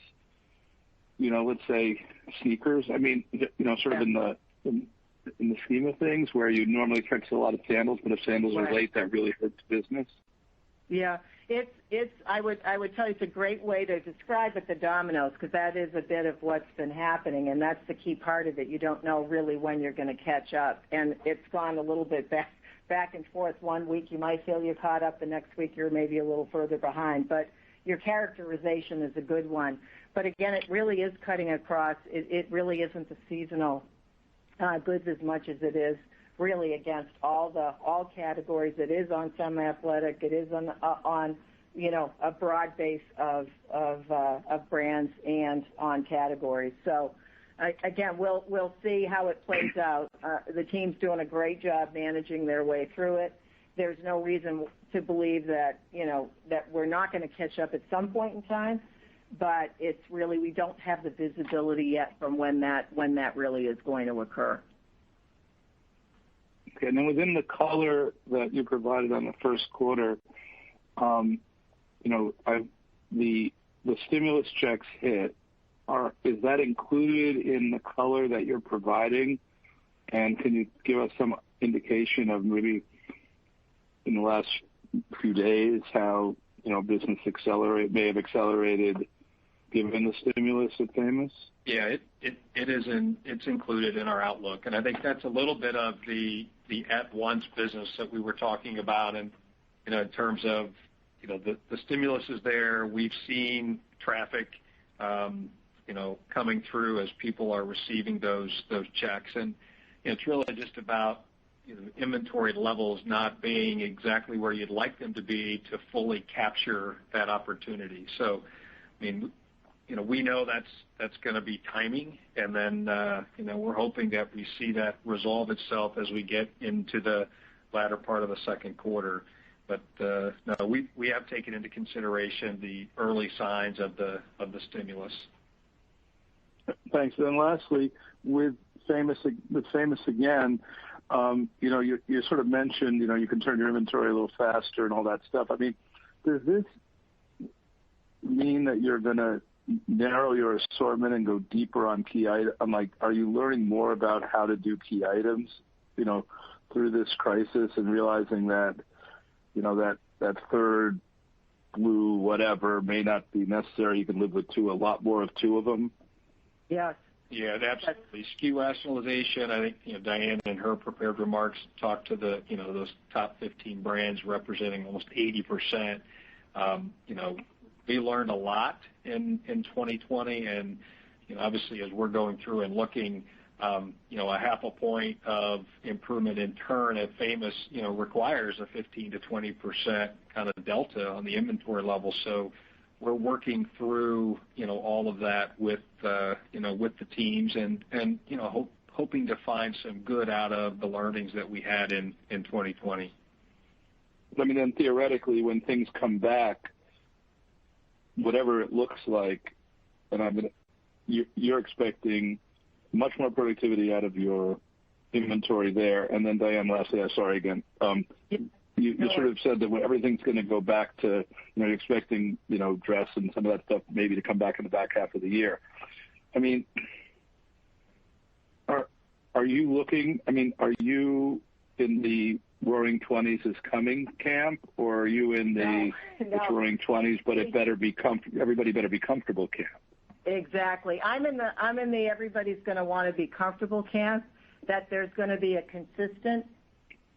let's say sneakers? Sort of in the scheme of things where you normally expect a lot of sandals, but if sandals are late, that really hurts business. Yeah, I would tell you it's a great way to describe it, the dominoes, because that is a bit of what's been happening, and that's the key part of it. You don't know really when you're going to catch up, and it's gone a little bit back and forth. 1 week you might feel you're caught up, the next week you're maybe a little further behind, but your characterization is a good one. But again, it really is cutting across. It really isn't the seasonal goods as much as it is really against all categories. It is on semi-athletic. It is on a broad base of brands and on categories. So again, we'll see how it plays out. The team's doing a great job managing their way through it. There's no reason to believe that that we're not going to catch up at some point in time, but it's really, we don't have the visibility yet from when that really is going to occur. Okay, and then within the color that you provided on the first quarter, the stimulus checks hit. Is that included in the color that you're providing? And can you give us some indication of maybe in the last few days how business may have accelerated given the stimulus at Famous? Yeah, it's included in our outlook, and I think that's a little bit of the at-once business that we were talking about, and in terms of the stimulus is there. We've seen traffic coming through as people are receiving those checks, and it's really just about inventory levels not being exactly where you'd like them to be to fully capture that opportunity. So, we know that's going to be timing, and then we're hoping that we see that resolve itself as we get into the latter part of the second quarter. But no, we have taken into consideration the early signs of the stimulus. Thanks. And then lastly, with Famous again, you sort of mentioned you can turn your inventory a little faster and all that stuff. Does this mean that you're going to narrow your assortment and go deeper on key items? Are you learning more about how to do key items, through this crisis, and realizing that, that third blue whatever may not be necessary? You can live with a lot more of two of them. Yes. Yeah, absolutely. SKU rationalization. I think Diane in her prepared remarks talked to those top 15 brands representing almost 80%. We learned a lot in 2020, and obviously as we're going through and looking, a half a point of improvement in turn at Famous, requires a 15 to 20% kind of delta on the inventory level. So we're working through all of that with the teams, and hoping to find some good out of the learnings that we had in 2020. Then theoretically, when things come back, whatever it looks like, and you're expecting much more productivity out of your inventory there. And then Diane, lastly, I'm sorry again. You sort of said that when everything's going to go back to, you're expecting, dress and some of that stuff maybe to come back in the back half of the year. Are you looking? Are you in the Roaring 20s is coming camp, or are you in the it's Roaring 20s, but everybody better be comfortable camp? Exactly. I'm in the everybody's going to want to be comfortable camp. That there's going to be a consistent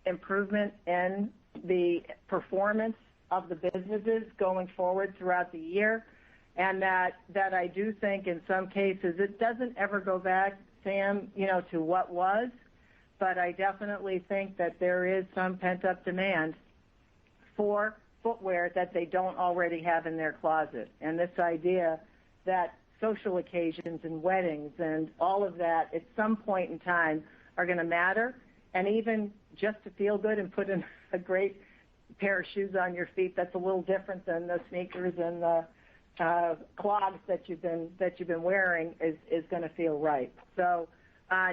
improvement in the performance of the businesses going forward throughout the year, and that I do think in some cases it doesn't ever go back, Sam, to what was, but I definitely think that there is some pent-up demand for footwear that they don't already have in their closet. And this idea that social occasions and weddings and all of that at some point in time are going to matter, and even just to feel good and put in a great pair of shoes on your feet, that's a little different than the sneakers and the clogs that you've been wearing is going to feel right. So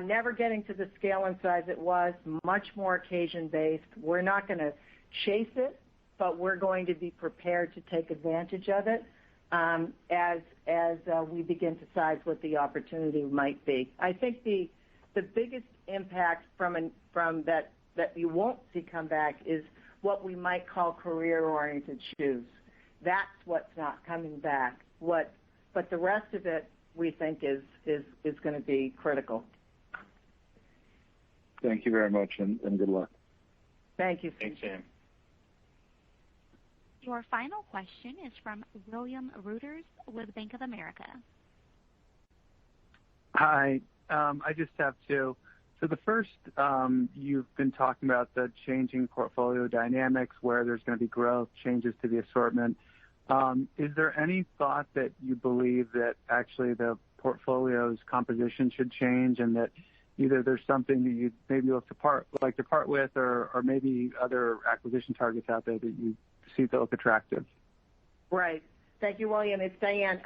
never getting to the scale and size it was, much more occasion-based. We're not going to chase it, but we're going to be prepared to take advantage of it as we begin to size what the opportunity might be. I think the biggest impact from that you won't see come back is what we might call career-oriented shoes. That's what's not coming back. But the rest of it, we think, is going to be critical. Thank you very much, and good luck. Thank you. Thanks, Sam. Your final question is from William Reuters with Bank of America. Hi. I just have two. So the first, you've been talking about the changing portfolio dynamics where there's going to be growth, changes to the assortment. Is there any thought that you believe that actually the portfolio's composition should change and that either there's something that you'd maybe like to part with or maybe other acquisition targets out there that you see that look attractive? Right. Thank you, William. It's Diane.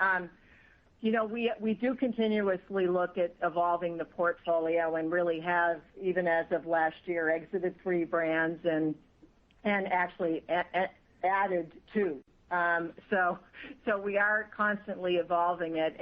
We do continuously look at evolving the portfolio and really have, even as of last year, exited 3 brands and actually added 2. So we are constantly evolving it.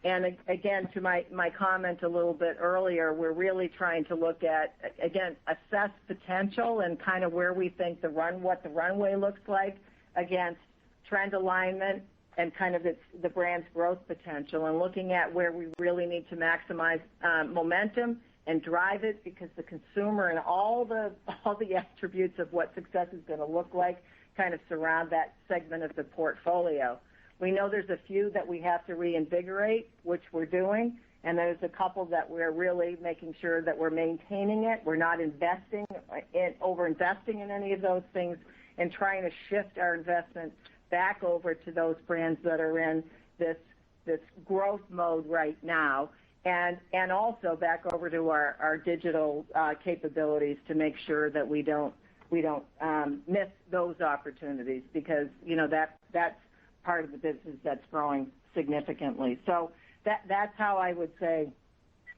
And again, to my comment a little bit earlier, we're really trying to look at, again, assess potential and kind of where we think what the runway looks like against trend alignment and kind of the brand's growth potential, and looking at where we really need to maximize momentum and drive it, because the consumer and all the attributes of what success is going to look like kind of surround that segment of the portfolio. We know there's a few that we have to reinvigorate, which we're doing, and there's a couple that we're really making sure that we're maintaining it. We're not over-investing in any of those things, and trying to shift our investment back over to those brands that are in this growth mode right now, and also back over to our digital capabilities to make sure that we don't miss those opportunities, because that's part of the business that's growing significantly. So that's how I would say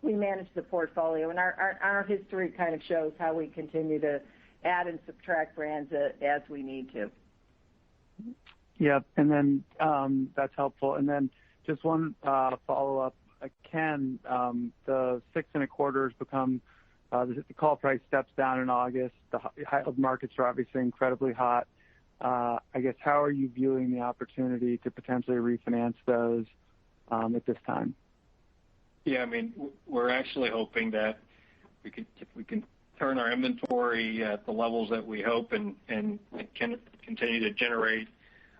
we manage the portfolio, and our history kind of shows how we continue to add and subtract brands as we need to. Yep, and then that's helpful. And then just one follow-up. Ken, the 6 1/4 has become the call price steps down in August. The high-yield markets are obviously incredibly hot. I guess, how are you viewing the opportunity to potentially refinance those at this time? Yeah, I mean, we're actually hoping that if we can turn our inventory at the levels that we hope and can continue to generate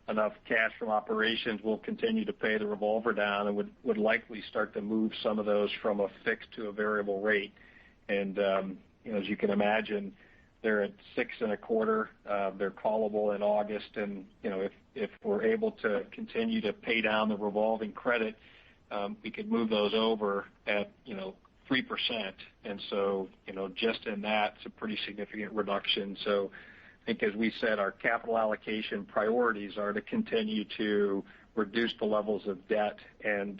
enough cash from operations, we'll continue to pay the revolver down and would likely start to move some of those from a fixed to a variable rate. And as you can imagine, they're at 6 1/4. They're callable in August, and if we're able to continue to pay down the revolving credit, we could move those over at 3%. And so just in that, it's a pretty significant reduction. So I think, as we said, our capital allocation priorities are to continue to reduce the levels of debt and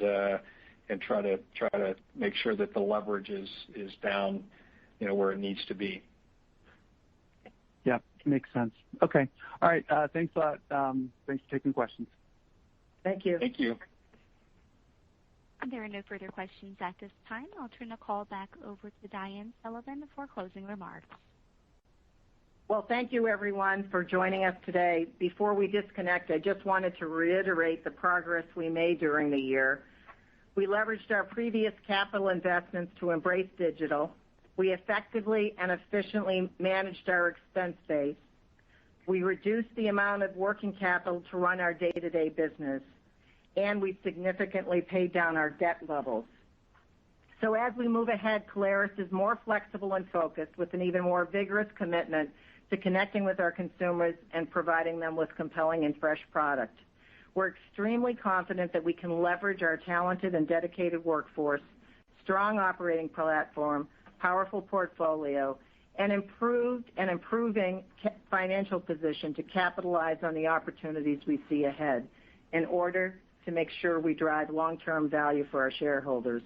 try to make sure that the leverage is down, where it needs to be. Yeah, makes sense. Okay. All right. Thanks a lot. Thanks for taking questions. Thank you. Thank you. There are no further questions at this time. I'll turn the call back over to Diane Sullivan for closing remarks. Well, thank you, everyone, for joining us today. Before we disconnect, I just wanted to reiterate the progress we made during the year. We leveraged our previous capital investments to embrace digital. We effectively and efficiently managed our expense base. We reduced the amount of working capital to run our day-to-day business, and we significantly paid down our debt levels. So as we move ahead, Caleres is more flexible and focused with an even more vigorous commitment to connecting with our consumers and providing them with compelling and fresh product. We're extremely confident that we can leverage our talented and dedicated workforce, strong operating platform, powerful portfolio, and improving financial position to capitalize on the opportunities we see ahead in order to make sure we drive long-term value for our shareholders.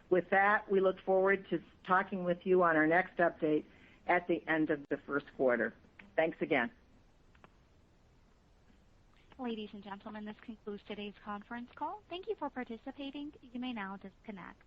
With that, we look forward to talking with you on our next update at the end of the first quarter. Thanks again. Ladies and gentlemen, this concludes today's conference call. Thank you for participating. You may now disconnect.